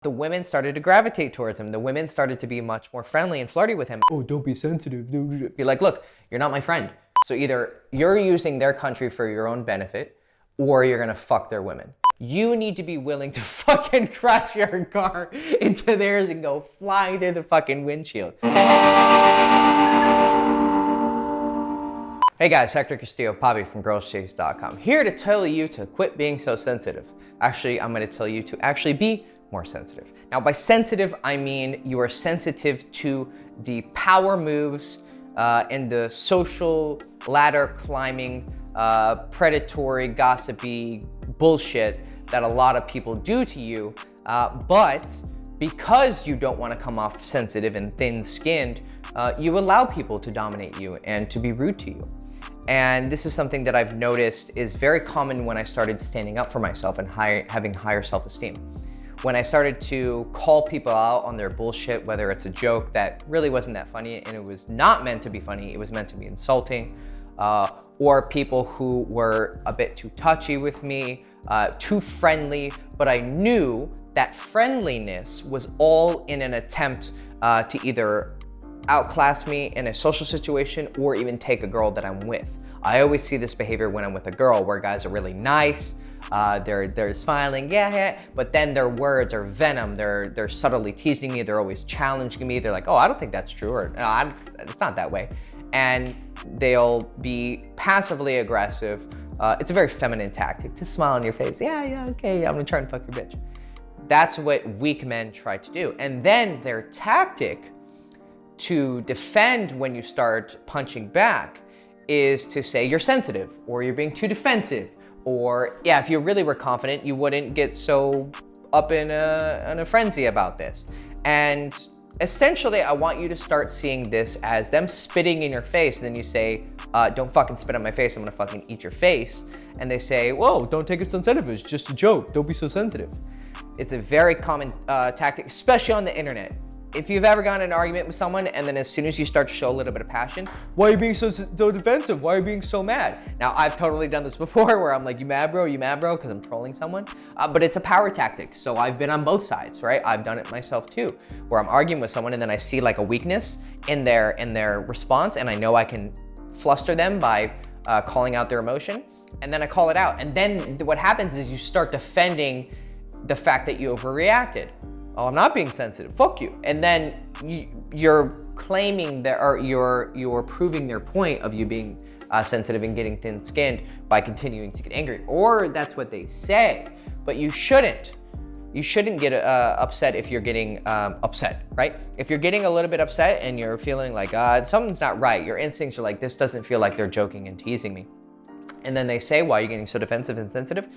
The women started to gravitate towards him. The women started to be much more friendly and flirty with him. Oh, don't be sensitive. Be like, look, you're not my friend. So either you're using their country for your own benefit, or you're gonna fuck their women. You need to be willing to fucking crash your car into theirs and go flying through the fucking windshield. Hey guys, Hector Castillo, Poppy from girlschase.com. Here to tell you to quit being so sensitive. Actually, I'm gonna tell you to actually be more sensitive. Now by sensitive, I mean you are sensitive to the power moves and the social ladder climbing, predatory, gossipy bullshit that a lot of people do to you, but because you don't want to come off sensitive and thin-skinned, you allow people to dominate you and to be rude to you. And this is something that I've noticed is very common when I started standing up for myself and having higher self-esteem. When I started to call people out on their bullshit, whether it's a joke that really wasn't that funny and it was not meant to be funny, it was meant to be insulting, or people who were a bit too touchy with me, too friendly, but I knew that friendliness was all in an attempt to either outclass me in a social situation or even take a girl that I'm with. I always see this behavior when I'm with a girl where guys are really nice, they're smiling, yeah, but then their words are venom, they're subtly teasing me, they're always challenging me, they're like, oh, I don't think that's true, or no, it's not that way. And they'll be passively aggressive. It's a very feminine tactic to smile on your face. Yeah, okay, I'm gonna try and fuck your bitch. That's what weak men try to do. And then their tactic to defend when you start punching back is to say you're sensitive, or you're being too defensive, or yeah, if you really were confident, you wouldn't get so up in a frenzy about this. And essentially, I want you to start seeing this as them spitting in your face, and then you say, don't fucking spit on my face, I'm gonna fucking eat your face. And they say, whoa, don't take it so sensitive, it's just a joke, don't be so sensitive. It's a very common tactic, especially on the internet. If you've ever gotten in an argument with someone and then as soon as you start to show a little bit of passion, why are you being so defensive? Why are you being so mad? Now, I've totally done this before where I'm like, you mad, bro? You mad, bro? Because I'm trolling someone. But it's a power tactic. So I've been on both sides, right? I've done it myself too, where I'm arguing with someone and then I see like a weakness in their response, and I know I can fluster them by calling out their emotion, and then I call it out. And then what happens is you start defending the fact that you overreacted. Oh, I'm not being sensitive, fuck you. And then you're claiming that, or you're proving their point of you being sensitive and getting thin-skinned by continuing to get angry. Or that's what they say, but you shouldn't. You shouldn't get upset if you're getting upset, right? If you're getting a little bit upset and you're feeling like something's not right, your instincts are like, this doesn't feel like they're joking and teasing me. And then they say, why are you getting so defensive and sensitive?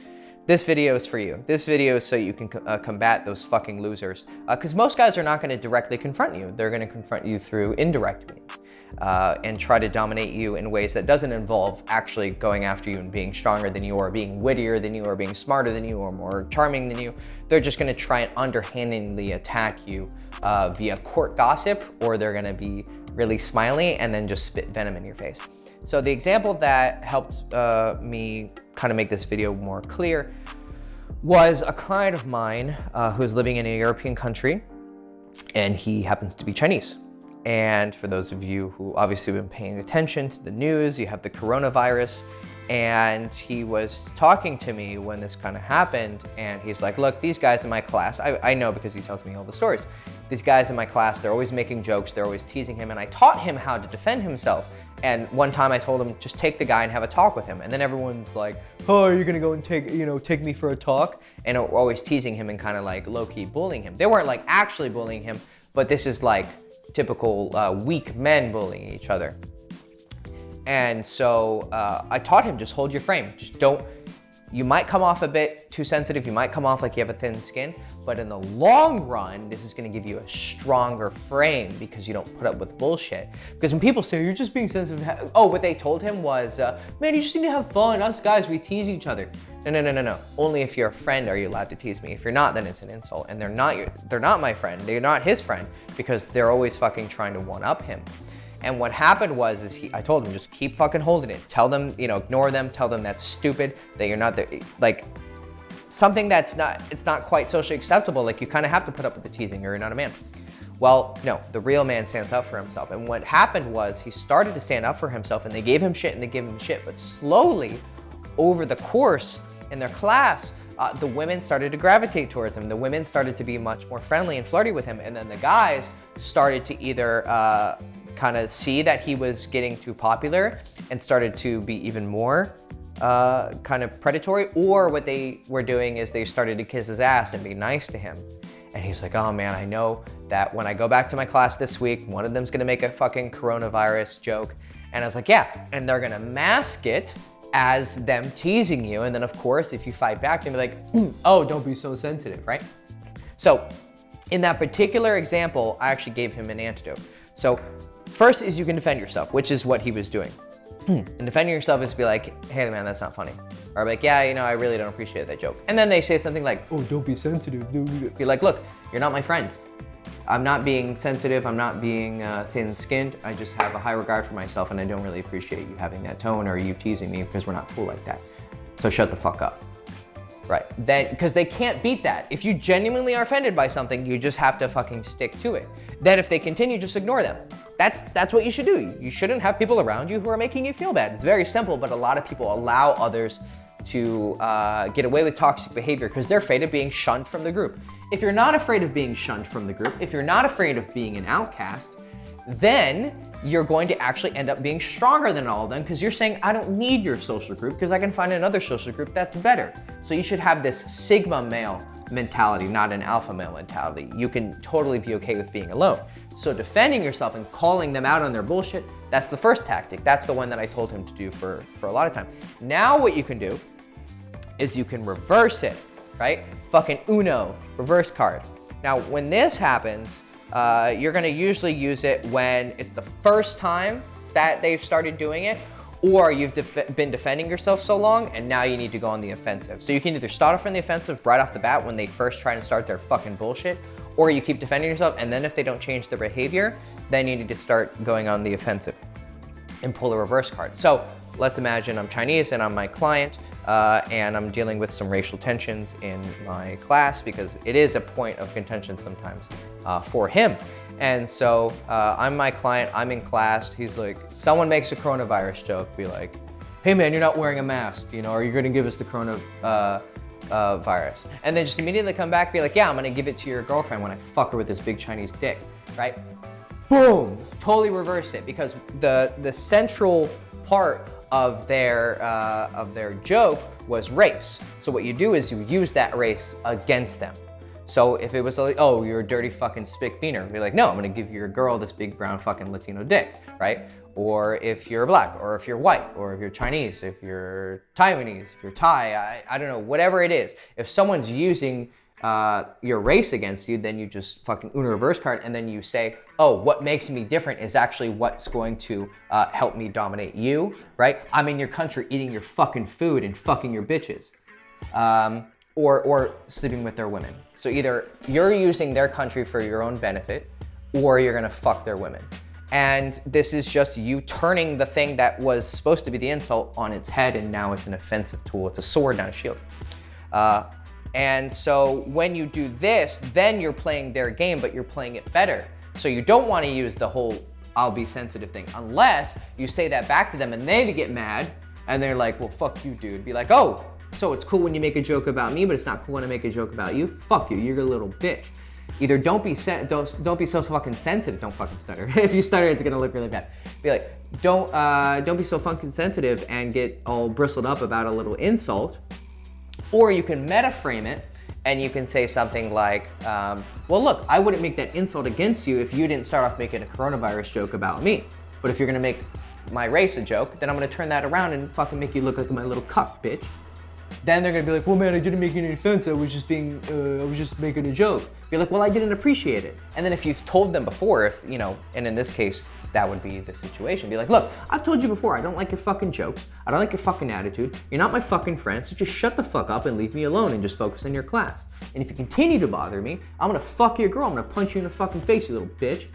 This video is for you. This video is so you can combat those fucking losers. Because most guys are not gonna directly confront you. They're gonna confront you through indirect means and try to dominate you in ways that doesn't involve actually going after you and being stronger than you, or being wittier than you, or being smarter than you, or more charming than you. They're just gonna try and underhandedly attack you via court gossip, or they're gonna be really smiley and then just spit venom in your face. So the example that helped me kind of make this video more clear was a client of mine who's living in a European country, and he happens to be Chinese. And for those of you who obviously have been paying attention to the news, you have the coronavirus, and he was talking to me when this kind of happened, and he's like, look, these guys in my class, I know because he tells me all the stories, these guys in my class, they're always making jokes, they're always teasing him, and I taught him how to defend himself. And one time I told him, just take the guy and have a talk with him. And then everyone's like, oh, are you gonna go and take me for a talk? And we're always teasing him and kind of like low-key bullying him. They weren't like actually bullying him, but this is like typical weak men bullying each other. And so I taught him, just hold your frame. Just don't, you might come off a bit too sensitive, you might come off like you have a thin skin, but in the long run, this is gonna give you a stronger frame because you don't put up with bullshit. Because when people say, you're just being sensitive, oh, what they told him was, man, you just need to have fun. Us guys, we tease each other. No. Only if you're a friend are you allowed to tease me. If you're not, then it's an insult. And they're not my friend, they're not his friend, because they're always fucking trying to one-up him. And what happened was, I told him, just keep fucking holding it. Tell them, ignore them, tell them that's stupid, that you're not there, like, something that's it's not quite socially acceptable. Like, you kind of have to put up with the teasing or you're not a man. Well, no, the real man stands up for himself. And what happened was he started to stand up for himself, and they gave him shit and they gave him shit. But slowly, over the course in their class, the women started to gravitate towards him. The women started to be much more friendly and flirty with him. And then the guys started to either kind of see that he was getting too popular and started to be even more kind of predatory, or what they were doing is they started to kiss his ass and be nice to him. And he's like, oh man, I know that when I go back to my class this week, one of them's gonna make a fucking coronavirus joke. And I was like, yeah, and they're gonna mask it as them teasing you. And then of course, if you fight back, they'll be like, oh, don't be so sensitive, right? So in that particular example, I actually gave him an antidote. So first is you can defend yourself, which is what he was doing. And defending yourself is to be like, hey man, that's not funny. Or like, yeah, you know, I really don't appreciate that joke. And then they say something like, oh, don't be sensitive. Be like, look, you're not my friend. I'm not being sensitive. I'm not being thin-skinned. I just have a high regard for myself, and I don't really appreciate you having that tone or you teasing me because we're not cool like that. So shut the fuck up. Right, then, because they can't beat that. If you genuinely are offended by something, you just have to fucking stick to it. Then if they continue, just ignore them. That's what you should do. You shouldn't have people around you who are making you feel bad. It's very simple, but a lot of people allow others to get away with toxic behavior because they're afraid of being shunned from the group. If you're not afraid of being shunned from the group, if you're not afraid of being an outcast, then you're going to actually end up being stronger than all of them because you're saying, I don't need your social group because I can find another social group that's better. So you should have this sigma male mentality, not an alpha male mentality. You can totally be okay with being alone. So defending yourself and calling them out on their bullshit, that's the first tactic. That's the one that I told him to do for a lot of time. Now what you can do is you can reverse it, right? Fucking Uno, reverse card. Now when this happens, you're gonna usually use it when it's the first time that they've started doing it, or you've been defending yourself so long and now you need to go on the offensive. So you can either start off on the offensive right off the bat when they first try to start their fucking bullshit, or you keep defending yourself, and then if they don't change their behavior, then you need to start going on the offensive and pull a reverse card. So let's imagine I'm Chinese and I'm my client, and I'm dealing with some racial tensions in my class because it is a point of contention sometimes for him. And so I'm my client, I'm in class, he's like, someone makes a coronavirus joke, be like, hey man, you're not wearing a mask, you know, are you gonna give us the coronavirus? And then just immediately come back, be like, yeah, I'm gonna give it to your girlfriend when I fuck her with this big Chinese dick, right? Boom, totally reversed it, because the central part of their joke was race. So what you do is you use that race against them. So if it was like, oh, you're a dirty fucking spick beaner, be like, no, I'm gonna give your girl this big brown fucking Latino dick, right? Or if you're black, or if you're white, or if you're Chinese, if you're Taiwanese, if you're Thai, I don't know, whatever it is. If someone's using your race against you, then you just fucking Uno reverse card, and then you say, oh, what makes me different is actually what's going to help me dominate you, right? I'm in your country eating your fucking food and fucking your bitches. Or sleeping with their women. So either you're using their country for your own benefit, or you're gonna fuck their women. And this is just you turning the thing that was supposed to be the insult on its head, and now it's an offensive tool. It's a sword, not a shield. And so when you do this, then you're playing their game, but you're playing it better. So you don't wanna use the whole I'll be sensitive thing, unless you say that back to them and they get mad, and they're like, well, fuck you, dude. Be like, oh, so it's cool when you make a joke about me, but it's not cool when I make a joke about you? Fuck you, you're a little bitch. Either don't be so fucking sensitive. Don't fucking stutter. If you stutter, it's gonna look really bad. Be like, don't be so fucking sensitive and get all bristled up about a little insult. Or you can meta frame it, and you can say something like, well, look, I wouldn't make that insult against you if you didn't start off making a coronavirus joke about me. But if you're gonna make my race a joke, then I'm gonna turn that around and fucking make you look like my little cuck, bitch. Then they're gonna be like, well man, I didn't make any offense, I was just making a joke. Be like, well, I didn't appreciate it. And then if you've told them before, if, you know, and in this case, that would be the situation. Be like, look, I've told you before, I don't like your fucking jokes, I don't like your fucking attitude, you're not my fucking friend, so just shut the fuck up and leave me alone and just focus on your class. And if you continue to bother me, I'm gonna fuck your girl, I'm gonna punch you in the fucking face, you little bitch.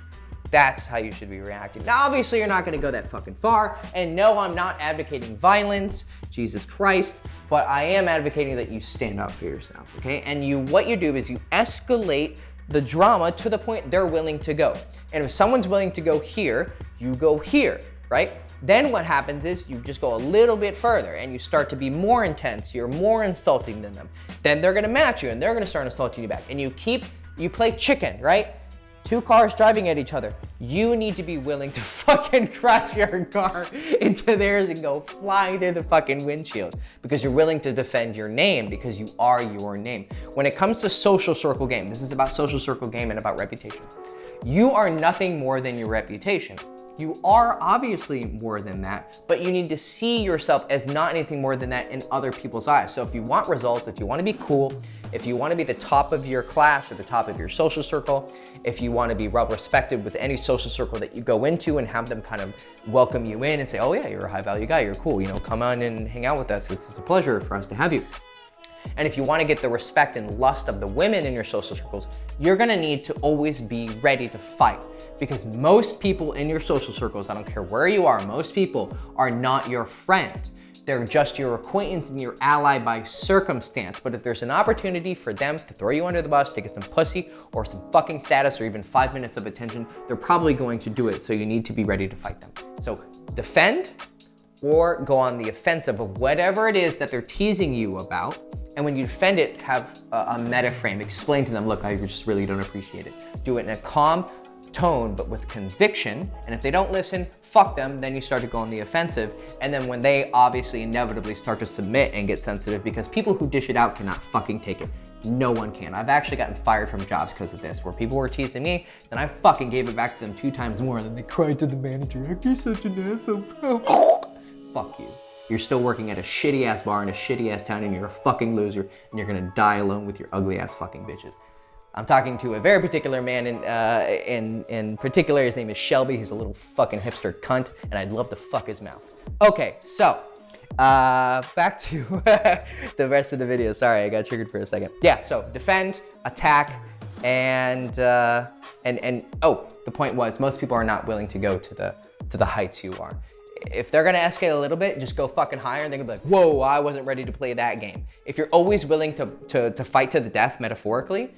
That's how you should be reacting. Now, obviously, you're not gonna go that fucking far, and no, I'm not advocating violence, Jesus Christ. but I am advocating that you stand up for yourself, okay? And what you do is you escalate the drama to the point they're willing to go. And if someone's willing to go here, you go here, right? Then what happens is you just go a little bit further and you start to be more intense, you're more insulting than them. Then they're gonna match you and they're gonna start insulting you back. And you play chicken, right? Two cars driving at each other. You need to be willing to fucking crash your car into theirs and go flying through the fucking windshield because you're willing to defend your name because you are your name. When it comes to social circle game, this is about social circle game and about reputation. You are nothing more than your reputation. You are obviously more than that, but you need to see yourself as not anything more than that in other people's eyes. So if you want results, if you want to be cool, if you want to be the top of your class or the top of your social circle, if you want to be well respected with any social circle that you go into and have them kind of welcome you in and say, oh yeah, you're a high value guy, you're cool, you know, come on and hang out with us. It's a pleasure for us to have you. And if you want to get the respect and lust of the women in your social circles, you're going to need to always be ready to fight because most people in your social circles, I don't care where you are, most people are not your friend. They're just your acquaintance and your ally by circumstance. But if there's an opportunity for them to throw you under the bus, to get some pussy or some fucking status or even 5 minutes of attention, they're probably going to do it. So you need to be ready to fight them. So defend or go on the offensive of whatever it is that they're teasing you about. And when you defend it, have a meta frame. Explain to them, look, I just really don't appreciate it. Do it in a calm tone, but with conviction. And if they don't listen, fuck them. Then you start to go on the offensive. And then when they obviously inevitably start to submit and get sensitive, because people who dish it out cannot fucking take it. No one can. I've actually gotten fired from jobs because of this, where people were teasing me, then I fucking gave it back to them 2 times more. And then they cried to the manager, you're such an asshole. Fuck you. You're still working at a shitty ass bar in a shitty ass town and you're a fucking loser and you're gonna die alone with your ugly ass fucking bitches. I'm talking to a very particular man in particular. His name is Shelby. He's a little fucking hipster cunt and I'd love to fuck his mouth. Okay, so back to the rest of the video. Sorry, I got triggered for a second. Yeah, so defend, attack, and oh, the point was most people are not willing to go to the heights you are. If they're gonna escalate a little bit, just go fucking higher and they're gonna be like, whoa, I wasn't ready to play that game. If you're always willing to fight to the death, metaphorically,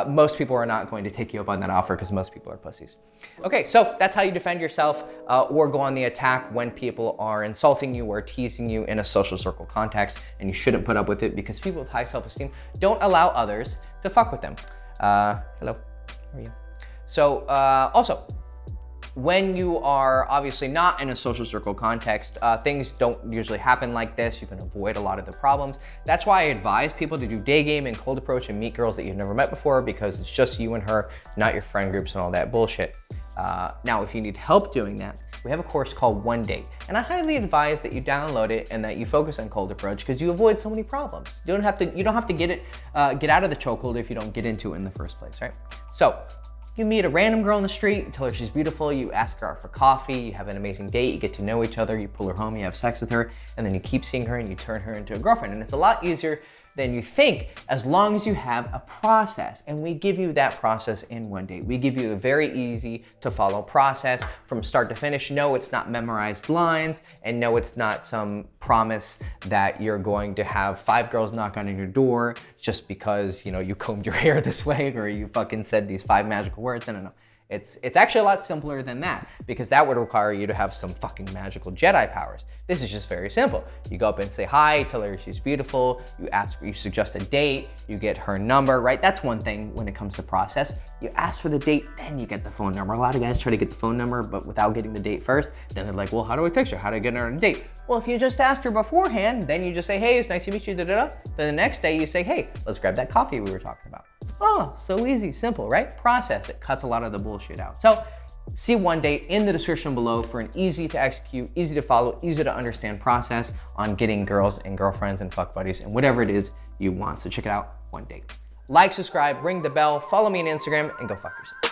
most people are not going to take you up on that offer because most people are pussies. Okay, so that's how you defend yourself or go on the attack when people are insulting you or teasing you in a social circle context, and you shouldn't put up with it because people with high self-esteem don't allow others to fuck with them. Hello, how are you? So also, when you are obviously not in a social circle context, things don't usually happen like this. You can avoid a lot of the problems. That's why I advise people to do day game and cold approach and meet girls that you've never met before because it's just you and her, not your friend groups and all that bullshit. Now, if you need help doing that, we have a course called One Date, and I highly advise that you download it and that you focus on cold approach because you avoid so many problems. You don't have to get out of the chokehold if you don't get into it in the first place, right? So, you meet a random girl on the street, you tell her she's beautiful, you ask her out for coffee, you have an amazing date, you get to know each other, you pull her home, you have sex with her, and then you keep seeing her and you turn her into a girlfriend. And it's a lot easier than you think as long as you have a process. And we give you that process in One Date. We give you a very easy to follow process from start to finish. No, it's not memorized lines, and no, it's not some promise that you're going to have 5 girls knock on your door just because, you know, you combed your hair this way or you fucking said these 5 magical words. No. It's actually a lot simpler than that because that would require you to have some fucking magical Jedi powers. This is just very simple. You go up and say hi, tell her she's beautiful, you suggest a date, you get her number, right? That's one thing when it comes to process. You ask for the date, then you get the phone number. A lot of guys try to get the phone number, but without getting the date first, then they're like, well, how do I text her? How do I get her on a date? Well, if you just asked her beforehand, then you just say, hey, it's nice to meet you, da-da-da. Then the next day you say, hey, let's grab that coffee we were talking about. Oh, so easy, simple, right? Process. It cuts a lot of the bullshit out. So see One Date in the description below for an easy to execute, easy to follow, easy to understand process on getting girls and girlfriends and fuck buddies and whatever it is you want. So check it out, One Date. Like, subscribe, ring the bell, follow me on Instagram, and go fuck yourself.